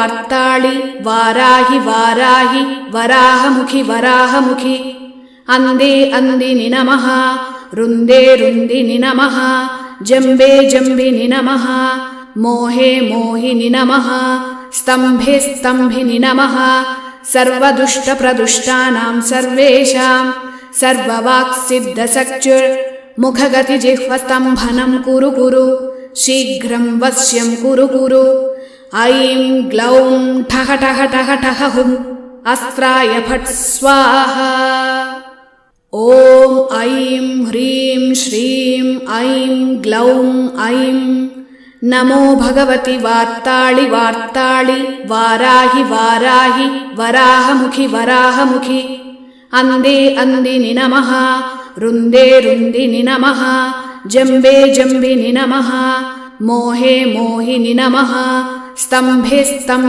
वार्ताळि वाराहि वाराहि वराहमुखि वराहमुखि अंदे अंदिनि नमः रुंदे रुंदिनि नमः जंबे जंबिनि नमः मोहे मोहिनि नमः स्तंभे स्तंभिनि नमः सर्वदुष्टप्रदुष्टानां सर्वेषां सर्ववाक्सिद्धसक्चुर्मुखगतिजिह्वस्तम्भनं कुरु कुरु शीघ्रं वश्यं कुरु कुरु ऐं ग्लौं ठः ठः ठः ठः हुम् अस्त्राय फट् स्वाहा ॐ ऐं ह्रीं श्रीं ऐं ग्लौं ऐं नमो भगवति वार्ताळि वार्ताळि वाराहि वाराहि वराहमुखि वराहमुखि अंदे अंदिनि नमः रुंदे रुंदिनि नमः जंबे जंबिनि नमः मोहे मोहिनि नमः स्तंभे स्तंभिनि